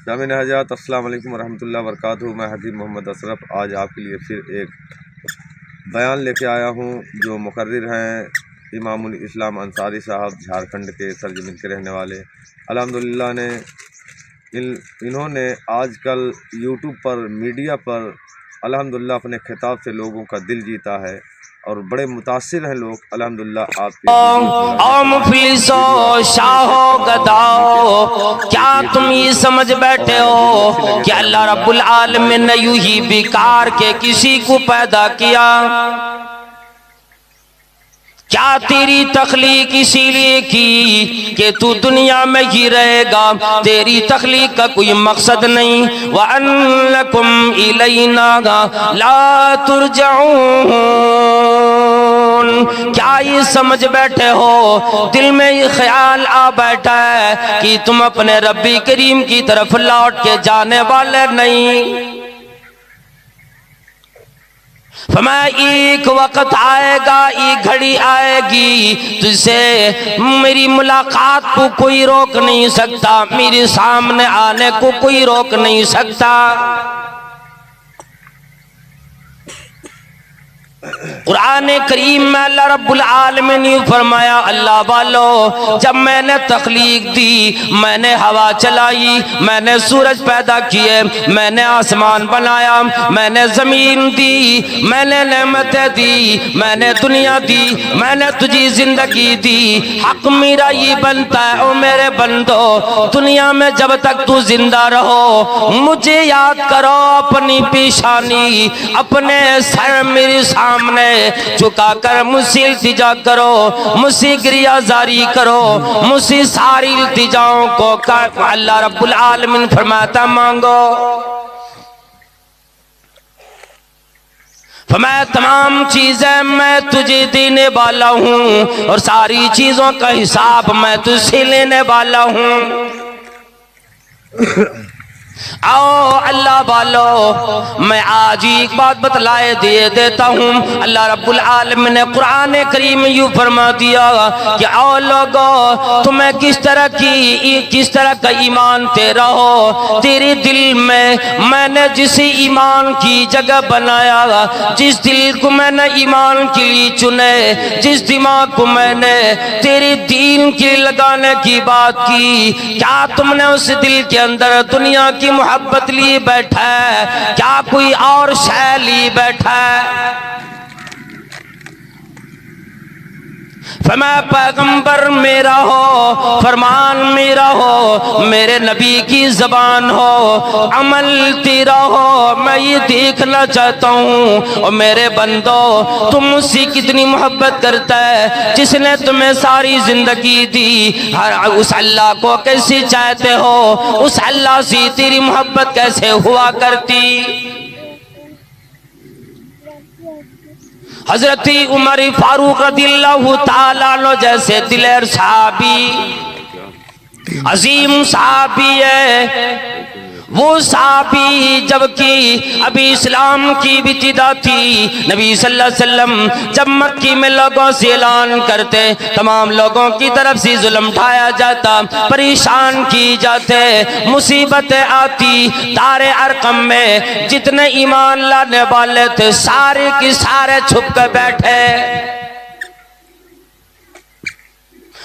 सामीन हज़रात अस्सलाम वालेकुम रहमतुल्लाहि व बरकातुहू। मैं हकीम मोहम्मद अशरफ आज आपके लिए फिर एक बयान लेके आया हूँ जो मुकर्रिर हैं इमामुल इस्लाम अंसारी साहब, झारखंड के सरजमीन के रहने वाले। अल्हम्दुलिल्लाह ने इन्होंने आजकल यूट्यूब पर, मीडिया पर अल्हम्दुलिल्लाह अपने खिताब से लोगों का दिल जीता है और बड़े मुतासिर हैं लोग अल्हम्दुलिल्लाह ओ मुफलिसो शाहो गदाओ, क्या तुम ये समझ बैठे हो कि अल्लाह रब्बुल आलमीन ने यूं ही बेकार के किसी को पैदा किया? क्या तेरी तख्लीक इसीलिए की कि तू दुनिया में ही रहेगा? तेरी तख्लीक का कोई मकसद नहीं। व अन्नकुम इलैना ला तुरजऊन, क्या ये समझ बैठे हो, दिल में ये ख्याल आ बैठा है कि तुम अपने रब्बी करीम की तरफ लौट के जाने वाले नहीं? फरमाया एक वक्त आएगा, एक घड़ी आएगी तुझसे मेरी मुलाकात को कोई रोक नहीं सकता, मेरे सामने आने को कोई रोक नहीं सकता। कुरान करीम में अल्लाह रब्बुल आलमीन ने फरमाया, अल्लाह वालों, जब मैंने तख्लीक दी, मैंने हवा चलाई, मैंने सूरज पैदा किए, मैंने आसमान बनाया, मैंने जमीन दी, मैंने नेमतें दी, मैंने दुनिया दी, मैंने तुझे जिंदगी दी। हक मेरा ये बनता है ओ मेरे बंदो, दुनिया में जब तक तू जिंदा रहो मुझे याद करो, अपनी पेशानी, अपने सर मेरे सामने झुका कर मुझसे इल्तिजा करो, मुझसे गिरिया जारी करो, मुझसे सारी इल्तिजाओं को अल्लाह रब्बुल आलमीन फरमाता मांगो। मैं तमाम चीजें मैं तुझे देने वाला हूँ और सारी चीजों का हिसाब मैं तुझसे लेने वाला हूँ। आओ अल्लाह वालों, मैं आज ही एक बात बतलाए दे देता हूँ। अल्लाह रब्बुल आलमीन ने कुरान करीम यूँ फरमा दिया कि आओ लोगों, तुम्हें किस तरह का ईमान तेरा हो, तेरे दिल में मैंने जिसे ईमान की जगह बनाया, जिस दिल को मैंने ईमान के लिए चुने, जिस दिमाग को मैंने तेरे दीन के लगाने की बात की, क्या तुमने उस दिल के अंदर दुनिया की मोहब्बत लिए बैठा है? क्या कोई और शय लिए बैठा है? फरमा पैगंबर मेरा हो, फरमान मेरा हो, मेरे नबी की जबान हो, अमल तेरा हो, मैं ये देखना चाहता हूँ। और मेरे बंदो, तुम मुझसे कितनी मोहब्बत करता है जिसने तुम्हें सारी जिंदगी दी? हर उस अल्लाह को कैसे चाहते हो? उस अल्लाह से तेरी मोहब्बत कैसे हुआ करती? हजरत उमर फारूक रदियल्लाहु ताला अन्हु जैसे दिलेर साहबी, अजीम साहबी है वो साहबी, जबकि अभी इस्लाम की इब्तिदा थी। नबी सल्लल्लाहु अलैहि वसल्लम जब मक्की में लोगों से ऐलान करते, तमाम लोगों की तरफ से जुल्म ढाया जाता, परेशान की जाते, मुसीबतें आती। दारे अरकम में जितने ईमान लाने वाले थे सारे के सारे छुप कर बैठे।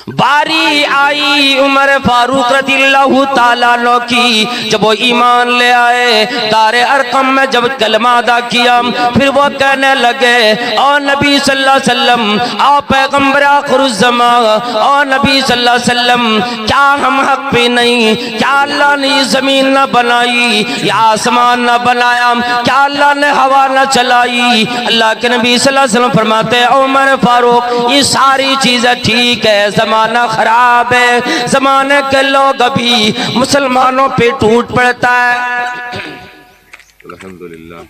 बारी आई उमर फारूक रदियल्लाहु ताला अन्हु की, जब वो ईमान ले आए, दारे अरकम में जब कलमा अदा किया, फिर वो कहने लगे, ओ नबी सल्लल्लाहु अलैहि वसल्लम, ओ पैगंबर आखिरुज़्ज़मा, ओ नबी सल्लल्लाहु अलैहि वसल्लम, क्या हम हक पे नहीं? क्या अल्लाह ने ये जमीन न बनाई, या आसमान न बनाया? क्या अल्लाह ने हवा न चलाई? अल्लाह के नबी सल्लल्लाहु अलैहि वसल्लम फरमाते, ओ उमर फारूक, ये सारी चीजें ठीक है, जमाना खराब है, जमाने के लोग अभी मुसलमानों पे टूट पड़ता है। अल्हम्दुलिल्लाह।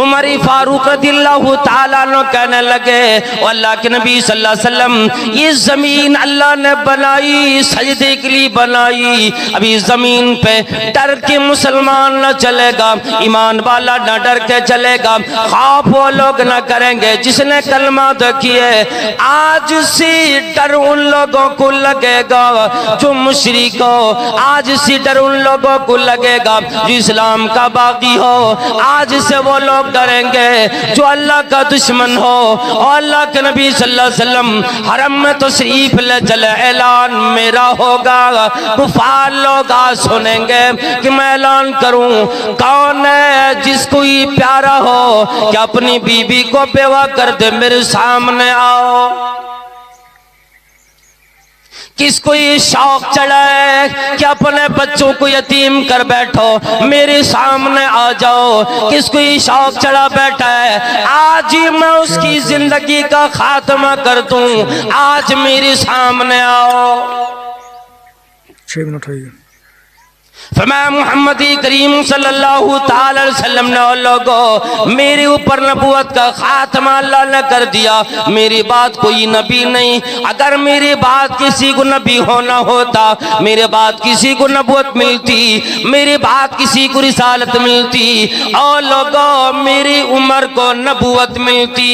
उमर फारूक रदियल्लाहु ताला अन्हु कहने लगे, अल्लाह के नबी सल्लल्लाहु अलैहि वसल्लम, ये जमीन अल्लाह ने बनाई सजदे के लिए बनाई। अभी जमीन पे डर के मुसलमान न चलेगा, ईमान वाला न डर के चलेगा, खौफ वो लोग न करेंगे जिसने कलमा तो किए। आज से डर उन लोगों को लगेगा जो मुशरिक हो, आज से डर उन लोगों को लगेगा जो इस्लाम का बागी हो, आज से वो लोग डरेंगे जो अल्लाह का दुश्मन हो। और अल्लाह के नबी सल्लल्लाहु अलैहि वसल्लम हरम में तशरीफ ले चले, ऐलान मेरा होगा, कुफार लोग आज सुनेंगे कि मैं ऐलान करूं, कौन है जिसको ये प्यारा हो कि अपनी बीबी को बेवा कर दे, मेरे सामने आओ। किसको ये शौक चढ़ा है कि अपने बच्चों को यतीम कर बैठो, मेरे सामने आ जाओ। किसको ये शौक चढ़ा बैठा है आज ही मैं उसकी जिंदगी का खात्मा कर दूं, आज मेरे सामने आओ। 6 मिनट हो गए। फरमाया मोहम्मद करीम सल्लल्लाहु ताला अलैहि वसल्लम ने, और लोगों मेरे ऊपर नबूवत का खात्मा अल्लाह ने कर दिया, मेरी बात कोई नबी नहीं। अगर मेरी बात किसी को नबी होना होता, मेरे बात किसी को नबूवत मिलती, मेरी बात किसी को रिसालत मिलती, और लोगों मेरी उम्र को नबूवत मिलती,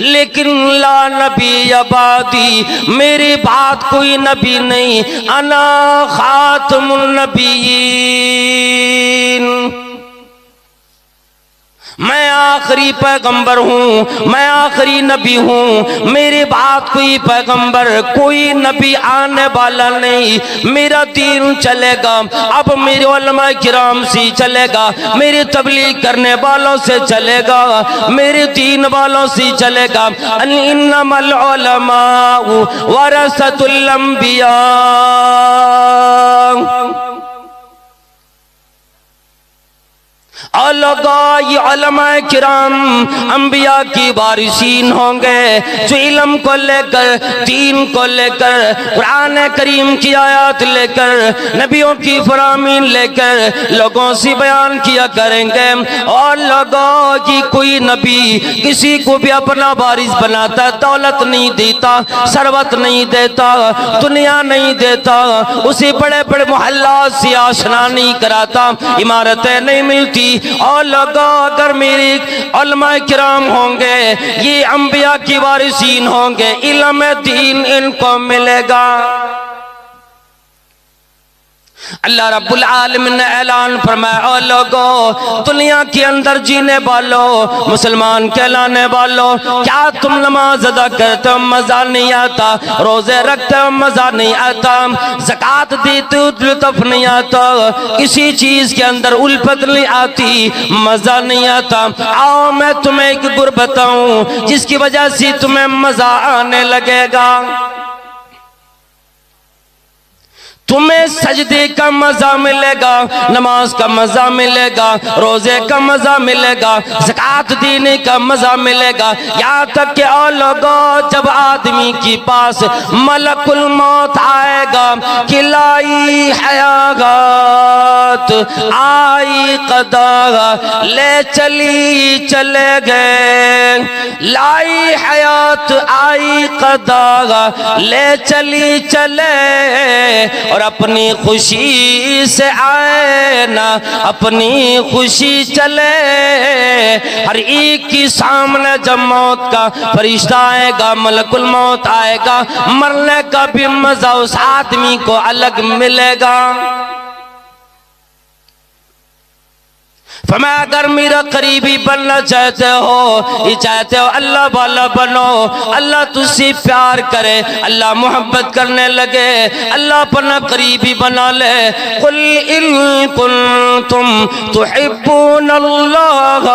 लेकिन ला नबी अबादी, मेरी बात कोई नबी नहीं। अना खातमुन नबीयीन, मैं आखिरी पैगंबर हूँ, मैं आखिरी नबी हूँ, मेरी बात कोई पैगंबर कोई नबी आने वाला नहीं। मेरा दीन चलेगा अब मेरे उलमा किराम से चलेगा, मेरी तबलीग करने वालों से चलेगा, मेरे दीन वालों से चलेगा। इन्नमल उलमाउ वरसतुल अंबिया, और लोगों ये उलमाए किराम अंबिया की वारिसीन होंगे जो इल्म को लेकर, दीन को लेकर, कुरान करीम की आयत लेकर, नबियों की फरामीन लेकर लोगों से बयान किया करेंगे। और लोगों की कोई नबी किसी को भी अपना वारिस बनाता, दौलत नहीं देता, सरवत नहीं देता, दुनिया नहीं देता, उसे बड़े बड़े मोहल्ला से आशना नहीं कराता, इमारतें नहीं मिलती। और लोगों अगर मेरी उलमा किराम होंगे, ये अंबिया की वारिसीन होंगे, इल्म दीन इनको मिलेगा। अल्लाह रब्बुल आलमीन ने ऐलान फरमाया, और लोगों दुनिया के अंदर जीने वालों, मुसलमान कहलाने वालों, क्या तुम नमाज अदा करते हो मजा नहीं आता, रोजे रखते हो मजा नहीं आता, ज़कात देते हो लुत्फ नहीं आता, किसी चीज के अंदर उल्फत नहीं आती, मजा नहीं आता। आओ मैं तुम्हें एक गुर बताऊं जिसकी वजह से तुम्हें मजा आने लगेगा। तुम्हें सजदे का मजा मिलेगा, नमाज का मजा मिलेगा, रोजे का मजा मिलेगा, ज़कात देने का मजा मिलेगा। यहाँ तक कि और लोगों जब आदमी के पास मलकुल मौत आएगा कि लाई हयात आई कदा, ले चली चले गए, लाई हयात आई कदा, ले चली चले, और अपनी खुशी से आए ना अपनी खुशी चले। हर एक के सामने जब मौत का फरिश्ता आएगा, मलकुल मौत आएगा, मरने का भी मजा उस आदमी को अलग मिलेगा। फरमाया अगर मेरा करीबी बनना चाहते हो, ये चाहते हो अल्लाह वाला बनो, अल्लाह तुझसे प्यार करे, अल्लाह मोहब्बत करने लगे, अल्लाह अपना करीबी बना ले। कुल इन कुंतुम तुहिब्बुनल्लाह,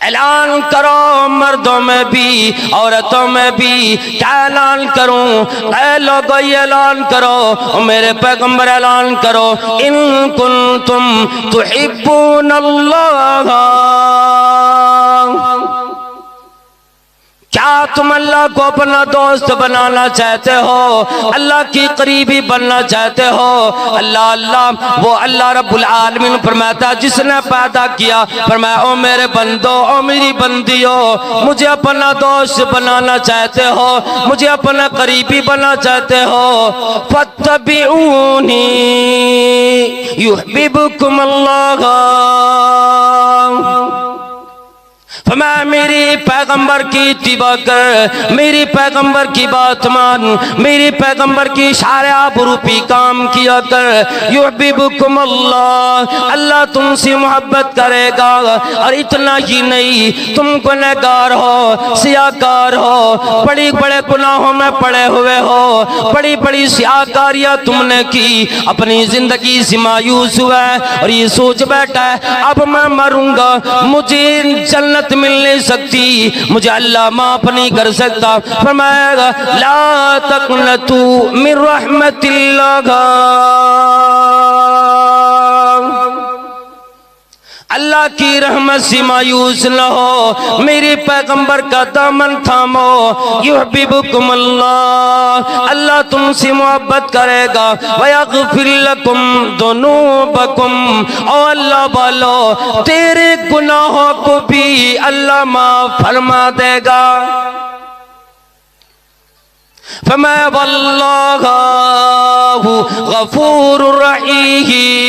ऐलान करो मर्दों में भी औरतों में भी। क्या ऐलान करूं? ऐ लोगों ये ऐलान करो, मेरे पैगंबर ऐलान करो, इन कुंतुम तुहिब्बुनल्लाह, क्या तुम अल्लाह को अपना दोस्त बनाना चाहते हो, अल्लाह की करीबी बनना चाहते हो? अल्लाह अल्लाह वो अल्लाह रब्बुल आलमीन फरमाता जिसने पैदा किया, फरमाया ओ मेरे बंदो, ओ मेरी बंदियो, मुझे अपना दोस्त बनाना चाहते हो, मुझे अपना करीबी बनना चाहते हो, फत्तबिऊनी युहब्बुकुम अल्लाह। फरमाया मेरी पैगंबर की इत्तिबा कर, मेरी पैगंबर की बात मान, मेरी पैगंबर की इशारे रूपी काम किया कर। युहब्बुकुम अल्लाह, अल्लाह तुमसे मोहब्बत करेगा। और इतना ही नहीं, तुम गुनहगार हो, सियाकार हो, बड़ी बड़े गुनाहों में पड़े हुए हो, बड़ी बड़ी सियाकारियां तुमने की, अपनी जिंदगी से मायूस हुआ और ये सोच बैठा है अब मैं मरूंगा, मुझे जन्नत मिल नहीं सकती, मुझे अल्लाह माफ नहीं कर सकता। फरमाएगा ला तक़नतू मिन रहमतिल्लाह, अल्लाह की रहमत से मायूस न हो, मेरे पैगंबर का दामन थामो। युहब्बुकुम अल्लाह, अल्लाह तुमसे मोहब्बत करेगा। वयग़फ़िर लकुम दुनूबकुम, ओ अल्लाह वालो तेरे गुनाहों को भी अल्लाह माफ फरमा देगा। फमा वल्लाहु गफूरुर रहीम,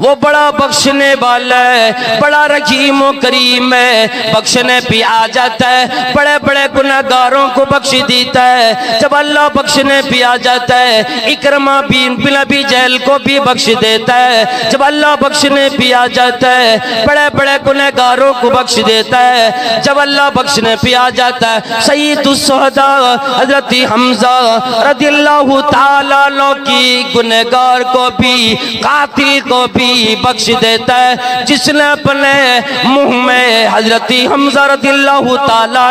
वो बड़ा बख्शने वाला है, बड़ा रहीम व करीम है, बख्शने पे आ जाता है, बड़े बड़े गुनहगारों को बख्श देता है। जब अल्लाह बख्शने पे आ जाता है, इकरमा बिन अबी जहल को भी बख्श देता है। जब अल्लाह बख्शने पे आ जाता है, बड़े बड़े गुनहगारों को बख्श देता है। जब अल्लाह बख्शने पे आ जाता है, सय्यदुस शुहदा हजरत हमजा रदियल्लाहु ताला अन्हु की गुनहगार को भी, कातिल को भी बख्श देता है। जिसने अपने मुंह में हजरत हमजा रदियल्लाहु ताला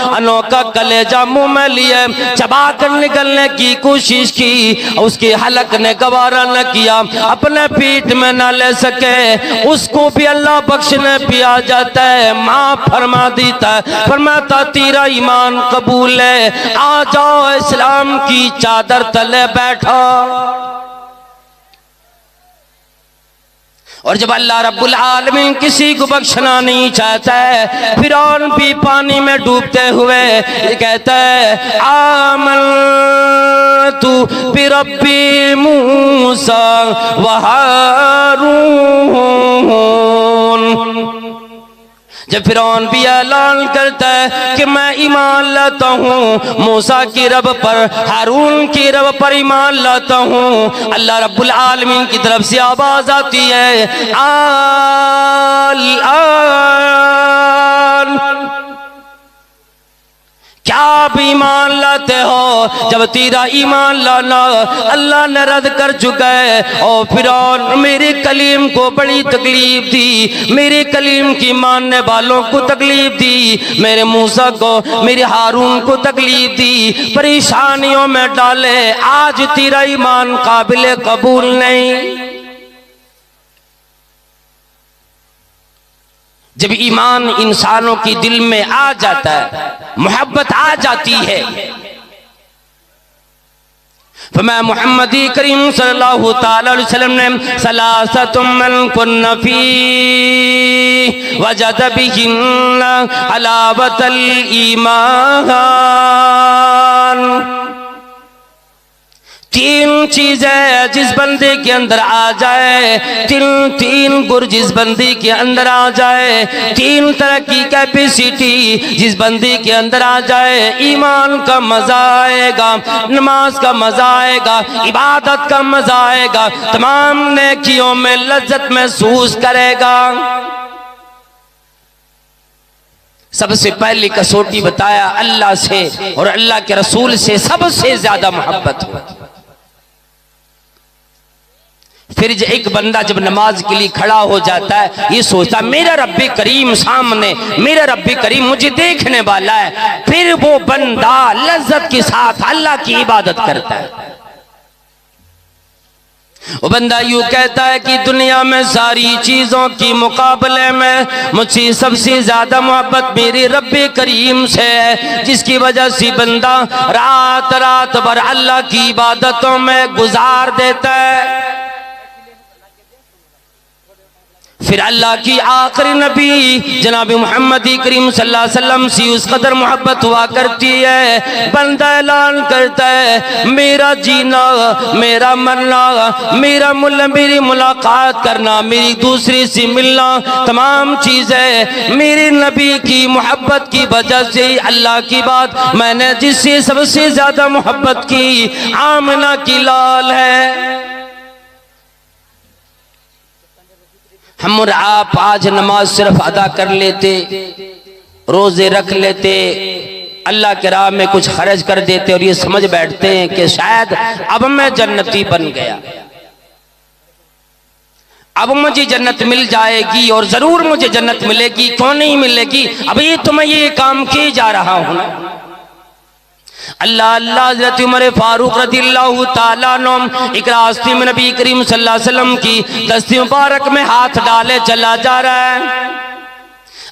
अन्हु का कलेजा मुंह में लिए चबा कर निकलने की कोशिश की, उसकी हलक ने गवारा न किया, अपने पीठ में न ले सके, उसको भी अल्लाह बख्शने पे आ जाता है, माफ फरमा देता है। फरमाता तेरा ईमान कबूल है, आ जाओ इस्लाम की चादर तले बैठो। और जब अल्लाह रब्बुल आलमीन किसी को बख्शना नहीं चाहता है, फिरौन भी पानी में डूबते हुए ये कहता है आमनतु बिरब्बी मूसा व हारून। जब फिरौन भी ऐलान करता है कि मैं ईमान लाता हूँ मूसा की रब पर, हारून की रब पर ईमान लाता हूँ, अल्लाह रब्बुल आलमीन की तरफ से आवाज आती है क्या आप ईमान लाते हो? जब तेरा ईमान लाना अल्लाह ने रद्द कर चुका है। और फिरौन मेरे कलीम को बड़ी तकलीफ दी, मेरे कलीम की मानने वालों को तकलीफ दी, मेरे मूसा को, मेरे हारून को तकलीफ दी, परेशानियों में डाले, आज तेरा ईमान काबिल कबूल नहीं। जब ईमान इंसानों की दिल में आ जाता है, मोहब्बत आ जाती है, तो मैं मुहम्मदी करीम सल्लल्लाहु ताला अलैहि वसल्लम ने सलासतुम मन कुन्न फी वजद बिहिन्ना हलावतल ईमान, तीन चीजें जिस बंदे के अंदर आ जाए, तीन गुर जिस बंदी के अंदर आ जाए, तीन तरह की कैपेसिटी जिस बंदी के अंदर आ जाए, ईमान का मजा आएगा, नमाज का मजा आएगा, इबादत का मजा आएगा, तमाम नेकियों में लज्जत महसूस करेगा। सबसे पहली कसौटी बताया अल्लाह से और अल्लाह के रसूल से सबसे ज्यादा मोहब्बत हो। फिर एक बंदा जब नमाज के लिए खड़ा हो जाता है, ये सोचता मेरा रब्बे करीम सामने, मेरा रब्बे करीम मुझे देखने वाला है, फिर वो बंदा लज्जत के साथ अल्लाह की इबादत करता है। वो बंदा यूँ कहता है कि दुनिया में सारी चीज़ों की मुकाबले में मुझसे सबसे ज़्यादा मोहब्बत मेरे रब्बे करीम से है, जिसकी वजह से बंदा रात रात भर अल्लाह की इबादतों में गुजार देता है। फिर अल्लाह की आखिरी नबी जनाब मोहम्मद करीम सल्लल्लाहु अलैहि वसल्लम से उस कदर मोहब्बत हुआ करती है, बंदा ऐलान करता है मेरा जीना, मेरा मरना, मेरी मुलाकात करना, मेरी दूसरी से मिलना, तमाम चीज़ें मेरे नबी की मोहब्बत की वजह से। अल्लाह की बात मैंने जिससे सबसे ज़्यादा मोहब्बत की आमना की लाल है। हम और आप आज नमाज सिर्फ अदा कर लेते, रोजे रख लेते, अल्लाह के राह में कुछ खर्च कर देते और ये समझ बैठते हैं कि शायद अब मैं जन्नती बन गया, अब मुझे जन्नत मिल जाएगी और जरूर मुझे जन्नत मिलेगी, क्यों नहीं मिलेगी, अभी तो मैं ये काम किए जा रहा हूं ना। अल्लाह अल्लाह हज़रत उमर फारूक रज़ियल्लाहु ताला अन्हु एक रास्ते में नबी करीम सल्लल्लाहु अलैहि वसल्लम की दस्ती मुबारक में हाथ डाले चला जा रहा है।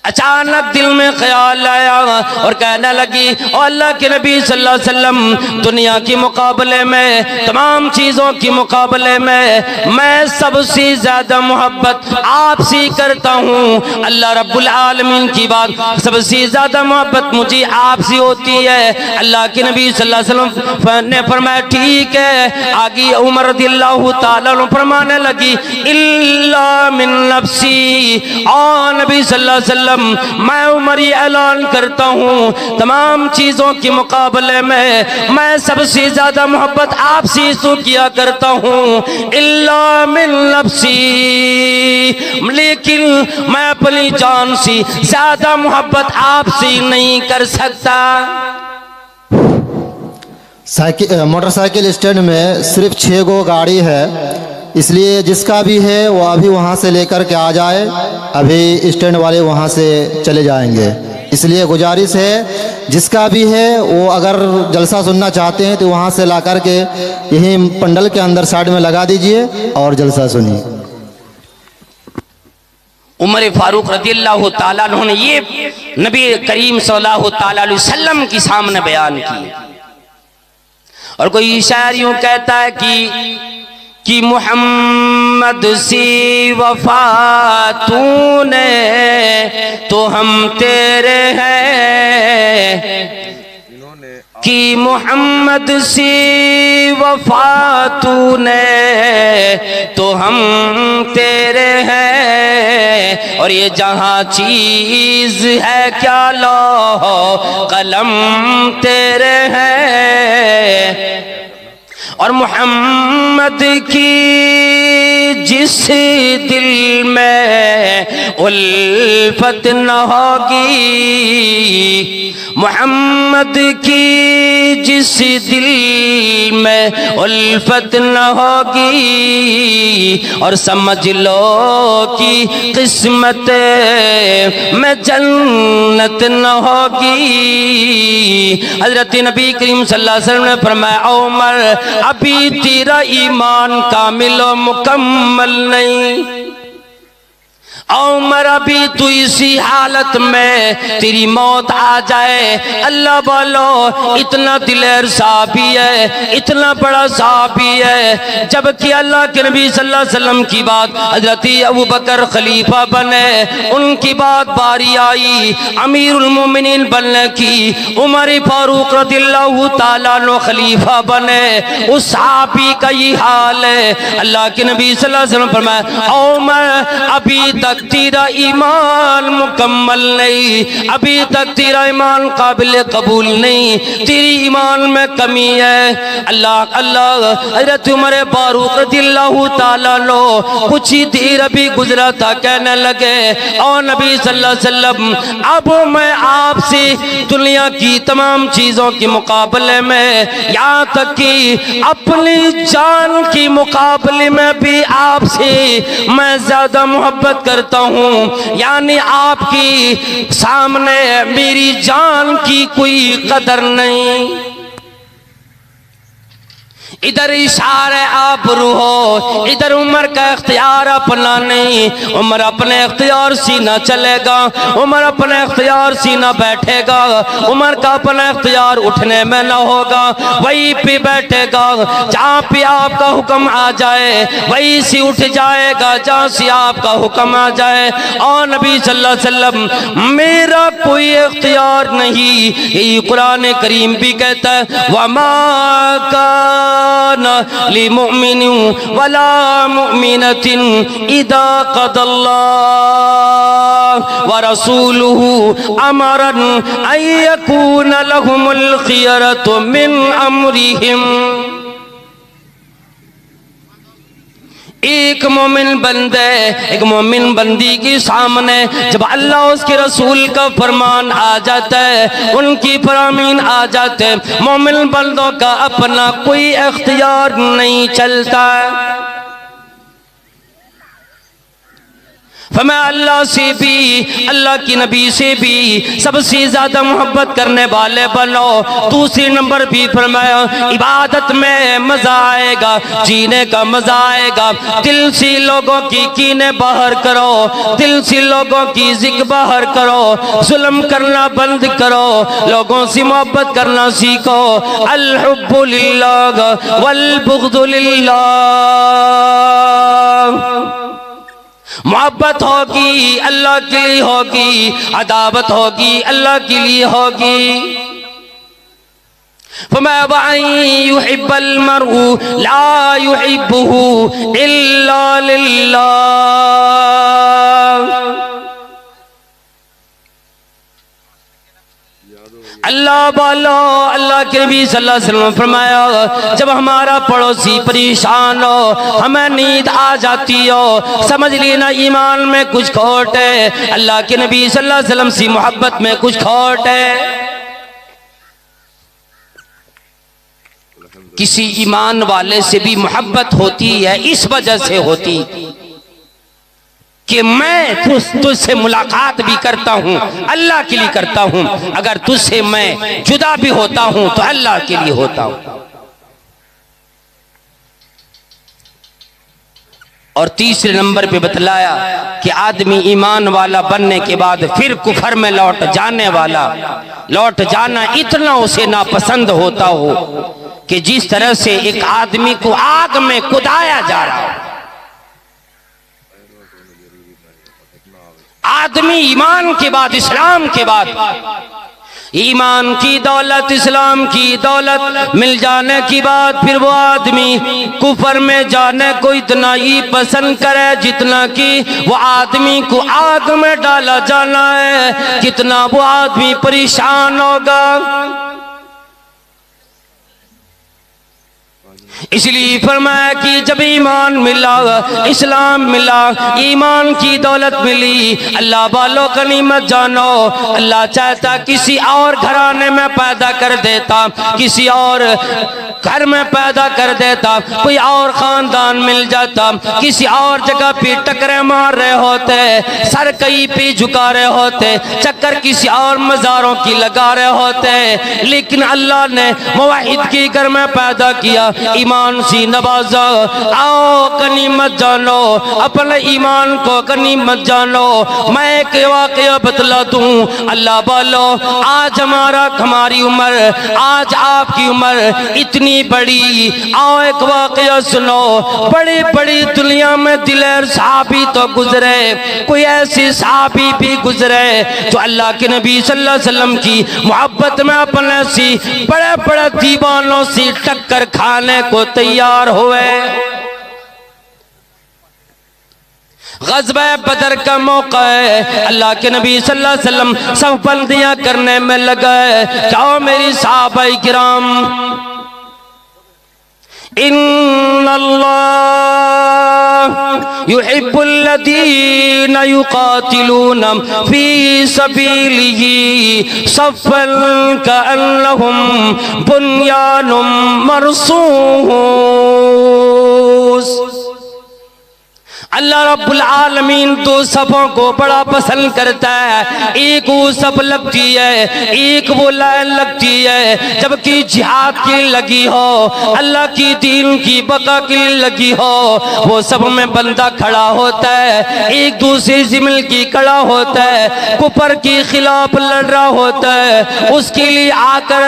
अचानक दिल में ख्याल आया और कहने लगी ओ अल्लाह के नबी सल्लल्लाहु अलैहि वसल्लम, दुनिया के मुकाबले में, तमाम चीज़ों के मुकाबले में मैं सबसे ज़्यादा मोहब्बत आपसे करता हूँ। अल्लाह रब्बुल आलमीन की बात, सबसे ज़्यादा मोहब्बत मुझे आपसे होती है। अल्लाह के नबी सल्लल्लाहु अलैहि वसल्लम ने फरमाया ठीक है। आगे उमर रज़ियल्लाहु ताला अन्हु फरमाने लगी इल्ला मिन नफ्सी, और नबी सल्लल्लाहु अलैहि वसल्लम मैं उमर ये ऐलान करता हूँ तमाम चीज़ों के मुकाबले में मैं सबसे ज़्यादा मोहब्बत आपसे तो किया करता हूँ इल्ला मिन नफ्सी, लेकिन मैं अपनी जान से ज़्यादा मोहब्बत आपसे नहीं कर सकता। मोटरसाइकिल स्टैंड में सिर्फ 6 गो गाड़ी है, इसलिए जिसका भी है वो अभी वहाँ से लेकर के आ जाए, अभी स्टैंड वाले वहाँ से चले जाएंगे। इसलिए गुजारिश है जिसका भी है वो अगर जलसा सुनना चाहते हैं तो वहाँ से ला कर के यहीं पंडल के अंदर साइड में लगा दीजिए और जलसा सुनिए। उमर फारूक रज़ियल्लाहु ताला अन्हु ने ये नबी करीम सल्लल्लाहु ताला अलैहि वसल्लम के सामने बयान की। और कोई शायर यूं कहता है कि मोहम्मद सी वफा तूने तो हम तेरे हैं, कि मोहम्मद सी वफा तूने तो हम तेरे हैं, और ये जहाँ चीज़ है क्या लो कलम तेरे हैं। और मोहम्मद की जिस दिल में उल्फत न होगी, मोहम्मद की जिस दिल में उल्फत न होगी, और समझ लो कि किस्मत में जन्नत न होगी। हजरत नबी करीम सल्लल्लाहु अलैहि वसल्लम ने फरमाया उमर अभी तेरा ईमान कामिल और मुकम्मल नहीं, उमर अभी तू इसी हालत में तेरी मौत आ जाए। अल्लाह वालो इतना दिलेर साहबी है, इतना बड़ा साहबी है, जबकि अल्लाह के नबी सल्लल्लाहु अलैहि वसल्लम की बात हजरत अबू बकर खलीफा बने, उनकी बात बारी आई अमीरुल मोमिनीन बनने की, उमर फारूक रज़ियल्लाहु ताला अन्हु खलीफा बने, उस साहबी का ये हाल है। अल्लाह के नबी सल्लल्लाहु अलैहि वसल्लम फरमाया उमर अभी तक तेरा ईमान मुकम्मल नहीं, अभी तक तेरा ईमान काबिल कबूल नहीं, तेरी ईमान में कमी है। अल्लाह अल्लाह हज़रत उमर फारूक रज़ियल्लाहु ताला अन्हु कुछ ही देर अभी गुजरा था, कहने लगे और नबी सल्लल्लाहु अलैहि वसल्लम अब मैं आपसे दुनिया की तमाम चीज़ों के मुकाबले में, यहाँ तक कि अपनी जान के मुकाबले में भी आपसे मैं ज़्यादा मोहब्बत करता हूँ, यानी आपकी सामने मेरी जान की कोई कदर नहीं। इधर इशारे आबरू हो, इधर उमर का इख्तियार अपना नहीं। उमर अपने इख्तियार सीना चलेगा, उमर अपने इख्तियार सीना बैठेगा, उमर का अपना इख्तियार उठने में न होगा, वहीं पे बैठेगा। जहाँ पे आपका हुक्म आ जाए वहीं से उठ जाएगा, जहाँ से आपका हुक्म आ जाए। और नबी सल्लल्लाहु अलैहि वसल्लम मेरा कोई इख्तियार नहीं, ये कुरान करीम भी कहता है वमा काना लिमुमिन वला मुमिनतिन इदा क़दल्लाहु व रसूलुहु अमरन अन यकून लहुमुल खियरतु मिन अमरिहिम। एक मोमिन बंदे, एक मोमिन बंदी के सामने जब अल्लाह उसके रसूल का फरमान आ जाता है, उनकी फरामीन आ जाते हैं, मोमिन बंदों का अपना कोई इख्तियार नहीं चलता। फरमाया अल्लाह से भी, अल्लाह की नबी से भी सबसे ज्यादा मोहब्बत करने वाले बनो। दूसरी नंबर भी फरमाया इबादत में मजा आएगा, जीने का मजा आएगा। दिल से लोगों की कीने बाहर करो, दिल से लोगों की जिक बाहर करो, जुल्म करना बंद करो, लोगों से मोहब्बत करना सीखो। अल हुब्बु लिल्लाह वल बुग़्दु लिल्लाह। मोहब्बत होगी अल्लाह के लिए होगी, अदावत होगी अल्लाह के लिए होगी। फमा युहिब्बुल मरउ ला युहिब्बुहु इल्ला लिल्लाह। अल्लाह वालो, अल्लाह के नबी सल्लल्लाहु अलैहि वसल्लम फरमाया जब हमारा पड़ोसी परेशान हो, हमें नींद आ जाती हो, समझ लेना ईमान में कुछ खोट है, अल्लाह के नबी सल्लल्लाहु अलैहि वसल्लम से मोहब्बत में कुछ खोट है। किसी ईमान वाले से भी मोहब्बत होती है इस वजह से होती कि मैं तुझसे मुलाकात भी करता हूँ, अल्लाह के लिए करता हूँ। अगर तुझसे मैं जुदा भी होता हूँ तो अल्लाह के लिए होता हूँ। और तीसरे नंबर पे बतलाया कि आदमी ईमान वाला बनने के बाद फिर कुफर में लौट जाने वाला, लौट जाना इतना उसे नापसंद होता हो कि जिस तरह से एक आदमी को आग में कुदाया जा रहा हो। आदमी ईमान के बाद, इस्लाम के बाद, ईमान की दौलत, इस्लाम की दौलत मिल जाने की बाद फिर वो आदमी कुफर में जाने को इतना ही पसंद करे जितना कि वो आदमी को आग में डाला जाना है, कितना वो आदमी परेशान होगा। इसलिए फरमाया कि जब ईमान मिला, इस्लाम मिला, ईमान की दौलत मिली, अल्लाह वालों का निमत जानो, अल्लाह चाहता किसी और घराने में पैदा कर देता, किसी और घर में पैदा कर देता, कोई और खानदान मिल जाता, किसी और जगह पे टकरे मार रहे होते, सर कहीं पे झुका रहे होते, चक्कर किसी और मज़ारों की लगा रहे होते, लेकिन अल्लाह ने मुवाहिद के घर में पैदा किया, ईमान सी नवाजा। आओ गनीमत जानो, अपने ईमान को गनीमत जानो। मैं एक वाक़या बतला दूं अल्लाह वालो, आज हमारी उम्र, आज आपकी उम्र इतनी बड़ी। आओ एक वाक़या सुनो, बड़ी बड़ी दुनिया में दिलेर साहबी तो गुजरे, कोई ऐसी साहबी भी गुजरे जो अल्लाह के नबी सल्लल्लाहु अलैहि वसल्लम की मोहब्बत में अपने सी बड़े बड़े दीवानों से टक्कर खाने को तैयार हुए। ग़ज़वा बदर का मौका है, अल्लाह के नबी सल्लल्लाहु अलैहि वसल्लम सब बंदियां करने में लगे। जाओ मेरी साहबाए किराम, इन्नल्लाह युहिब्बुल लज़ीना युक़ातिलूना फ़ी सबीलिही सफ़्फ़न कअन्नहुम बुन्यानुम मरसूस। अल्लाह रब्बुल आलमीन दो सफों को बड़ा पसंद करता है। एक वो सफ लगती है, एक वो लाइन लगती है जबकि जिहाद की लगी हो, अल्लाह की दीन की बका की लगी हो, वो सब में बंदा खड़ा होता है, एक दूसरे से मिल की खड़ा होता है, कुफर के खिलाफ लड़ रहा होता है, उसके लिए आकर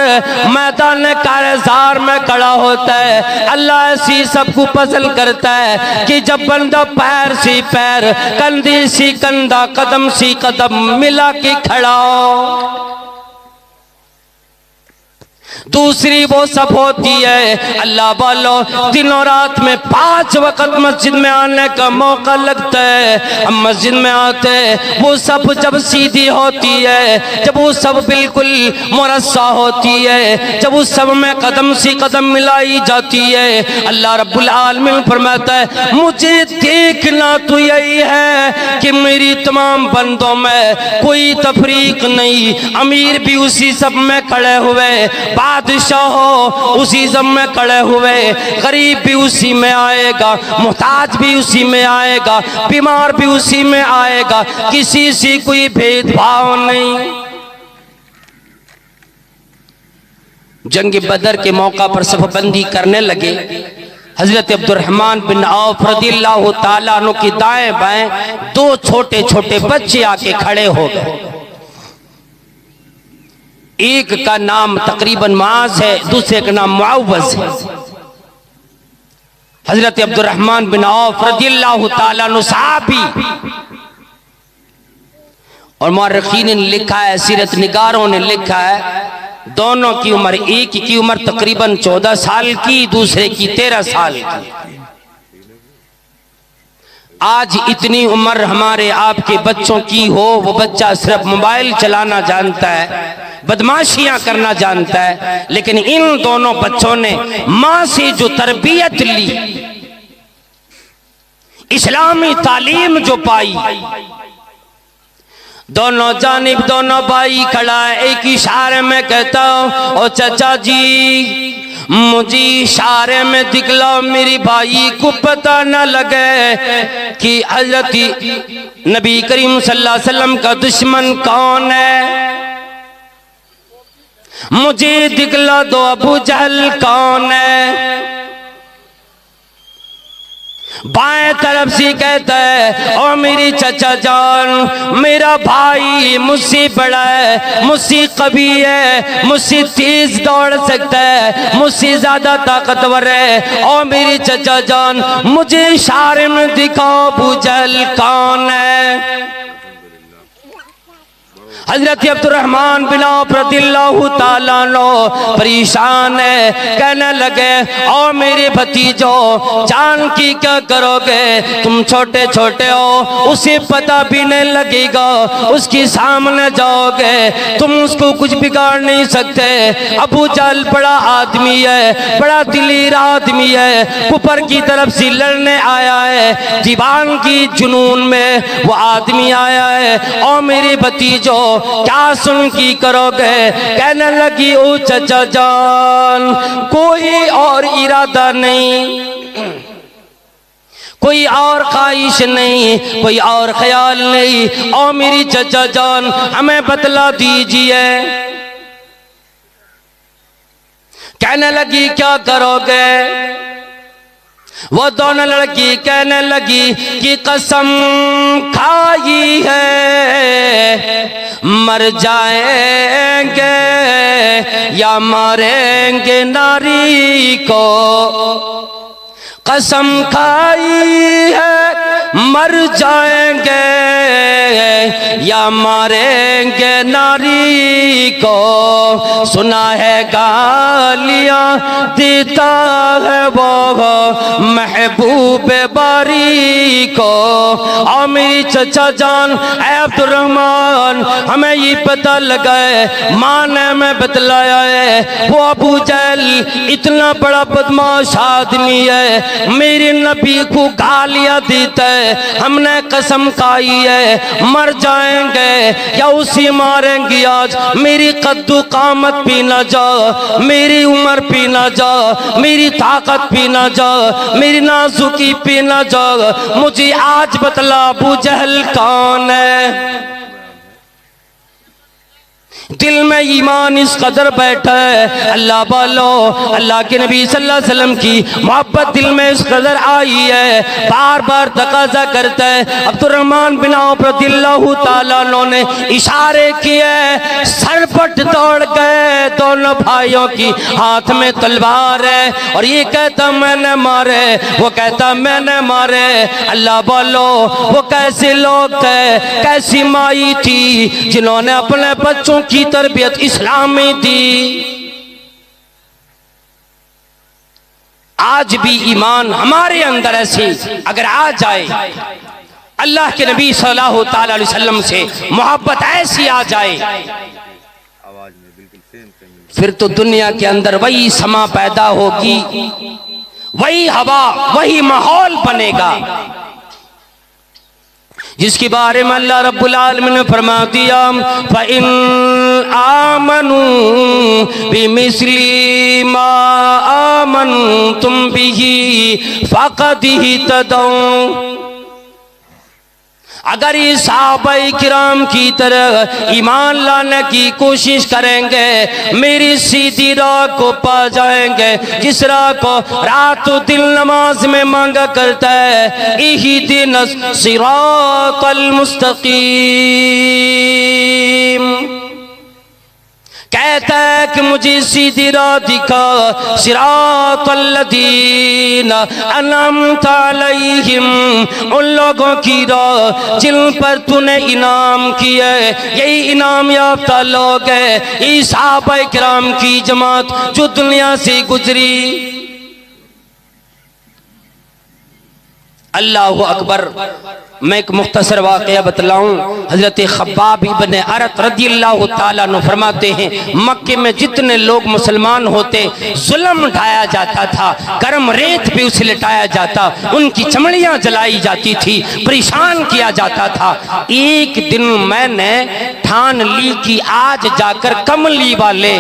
मैदान कारज़ार में खड़ा होता है। अल्लाह ऐसी सबको पसंद करता है कि जब बंदा पैर से पैर, कंधे से कंधा, कदम से कदम मिला के खड़ा हो। दूसरी वो सब होती है अल्लाह वालों दिनों रात में 5 वक्त मस्जिद में आने का मौका लगता है। हम मस्जिद में आते हैं, वो सब जब सीधी होती है, जब वो सब बिल्कुल मुरस्सा होती है, जब उस सब में कदम से कदम मिलाई जाती है, अल्लाह रब्बुल आलमीन फरमाता है मुझे देखना तो यही है कि मेरी तमाम बंदों में कोई तफरीक नहीं, अमीर भी उसी सब में खड़े हुए, बादशाह हो उसी सब में खड़े हुए, गरीब भी उसी में आएगा, मुहताज भी उसी में आएगा, बीमार भी उसी में आएगा, किसी से कोई भेदभाव नहीं। जंग बदर के मौका पर सफबंदी करने लगे। हजरत अब्दुर्रहमान बिन औफ रज़ियल्लाहु ताला अन्हु की दाएं बाएं 2 छोटे छोटे बच्चे आके खड़े हो गए। एक का नाम तकरीबन मुआज है, दूसरे का नाम मुअव्वज़ है। हजरत अब्दुर्रहमान बिन औफ रज़ियल्लाहु ताला अन्हु सहाबी, और मुअर्रिखीन ने लिखा है, सीरत निगारों ने लिखा है दोनों की उम्र, एक की उम्र तकरीबन 14 साल की, दूसरे की 13 साल की। आज इतनी उम्र हमारे आपके बच्चों की हो, वो बच्चा सिर्फ मोबाइल चलाना जानता है, बदमाशियां करना जानता है, लेकिन इन दोनों बच्चों ने मां से जो तरबियत ली, इस्लामी तालीम जो पाई, दोनों जानिब दोनों भाई खड़ा है, एक इशारे में कहता हूं ओ चाचा जी मुझे इशारे में दिखलाओ, मेरी भाई को पता न लगे कि हजरत नबी करीम सल्लल्लाहु अलैहि वसल्लम का दुश्मन कौन है। मुझे दिखला दो अबू जहल कौन है। बाएं तरफ से कहता है ओ मेरी चचा जान, मेरा भाई मुझसे बड़ा है, मुझसे कवी है, मुझसे तेज दौड़ सकता है, मुझसे ज्यादा ताकतवर है। ओ मेरी चचा जान मुझे इशारे में दिखाओ अबू जहल कौन है। हजरत अब्दुर्रहमान बिन औफ रज़ियल्लाहु ताला अन्हु परेशान है, कहने लगे ओ मेरे भतीजो जान की क्या करोगे, तुम छोटे छोटे हो, उसे पता भी नहीं लगेगा, उसके सामने जाओगे तुम उसको कुछ बिगाड़ नहीं सकते। अबू जहल बड़ा आदमी है, बड़ा दिलेर आदमी है, कुफर की तरफ से लड़ने आया है, दीवान की जुनून में वो आदमी आया है। ओ मेरे भतीजो क्या सुन की करोगे। कहने लगी ओ चचा जान कोई और इरादा नहीं, कोई और ख्वाहिश नहीं, कोई और ख्याल नहीं। ओ मेरी चचा जान हमें बतला दीजिए। कहने लगी क्या करोगे। वो दोनों लड़की कहने लगी कि कसम खाई है मर जाएंगे या मारेंगे नारी को, कसम खाई है मर जाएंगे या मारेंगे नारी को, सुना है गालियां देता है वो महबूब बारी को। और मेरी चचा जान अब्दुर्रहमान हमें ये पता लगा है, माँ ने हमें बतलाया है वो अबू जहल इतना बड़ा बदमाश आदमी है, मेरे नबी को गालियां देता है हमने कसम खाई है मर जाएंगे या उसी मारेंगे आज। मेरी कद्दू कामत भी ना जा, मेरी उम्र भी ना जा, मेरी ताकत भी ना जा, मेरी नाजुकी भी ना जा। मुझे आज बतला अबू जहल कौन है। दिल में ईमान इस कदर बैठा है अल्लाह वालो, अल्लाह के नबी सल्लल्लाहु अलैहि वसल्लम की मोहब्बत दिल में इस कदर आई है, बार बार तकाजा करता है। अब्दुर्रहमान बिन औफ रज़ियल्लाहु ताला अन्हु ने इशारे किए, सरपट दौड़ गए, दोनों भाइयों की हाथ में तलवार है और ये कहता मैंने मारे, वो कहता मैंने मारे। अल्लाह वालो वो कैसे लोग थे, कैसी माई थी जिन्होंने अपने बच्चों की तरबियत इस्लाम में दी। आज भी ईमान हमारे अंदर ऐसे अगर आ जाए, अल्लाह के नबी सल्लल्लाहु ताला अलैहि वसल्लम से मोहब्बत ऐसी आ जाए, आवाज में बिल्कुल सेम फिर तो दुनिया के अंदर वही समा पैदा होगी, वही हवा, वही माहौल बनेगा जिसके बारे में अल्लाह रब्बुल आलमीन ने फरमा दिया, फ़इन आमनू बिमिस्ली मा आमनतुम बिही फ़क़द इह्तदौ। अगर ये सहाबाए किराम की तरह ईमान लाने की कोशिश करेंगे, मेरी सीधी राह को पा जाएंगे, जिस राह को रात दिन नमाज में मांगा करता है, इहदिनस सिरातल मुस्तकीम। कहता है कि मुझे सीधी राह दिखा, सिरातल लदीना अनअमता अलैहिम, उन लोगों की राह जिन पर तूने इनाम किया है। यही इनाम याफ्ता लोग है, ये सहाबाए किराम की जमात जो दुनिया से गुजरी। अल्लाहु अकबर। मैं एक मुख्तसर वाक़या बतलाऊं। हजरत खब्बाब इब्न अरत रज़ियल्लाहु ताला अन्हु फरमाते हैं, मक्के में जितने लोग मुसलमान होते जुल्म ढाया जाता था, गर्म रेत पे उसे लिटाया जाता, उनकी चमड़ियां जलाई जाती थी, परेशान किया जाता था। एक दिन मैंने ठान ली कि आज जाकर कमली वाले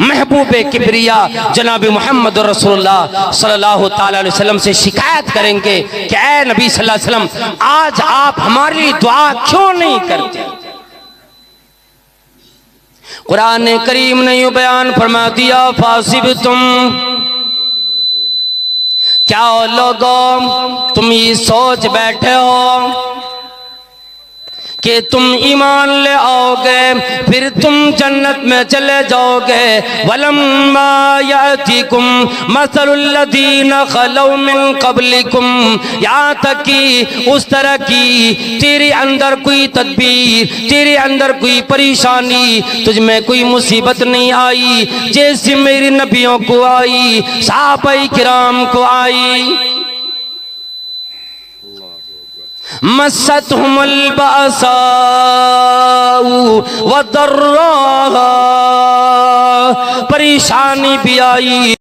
महबूबे किबरिया जनाब मोहम्मद रसूलुल्लाह सल्लल्लाहु ताला अलैहि वसल्लम से शिकायत करेंगे कि ऐ नबी सल्लल्लाहु अलैहि वसल्लम, आज आप हमारे लिए दुआ क्यों नहीं करते। कुरान करीम ने यूं बयान फरमा दिया, फासिब तुम, क्या लोगों तुम ये सोच बैठे हो कि तुम ईमान ले आओगे फिर तुम जन्नत में चले जाओगे। वलम्मा यातिकुम मसलुल लदीना खलौ मिन क़ब्लिकुम, यहाँ तक कि उस तरह की तेरे अंदर कोई तदबीर, तेरे अंदर कोई परेशानी, तुझ में कोई मुसीबत नहीं आई जैसे मेरे नबियों को आई, सहाबाए किराम को आई। मस्सतहुमुल बासाउ वदर्रा, परेशानी भी आई,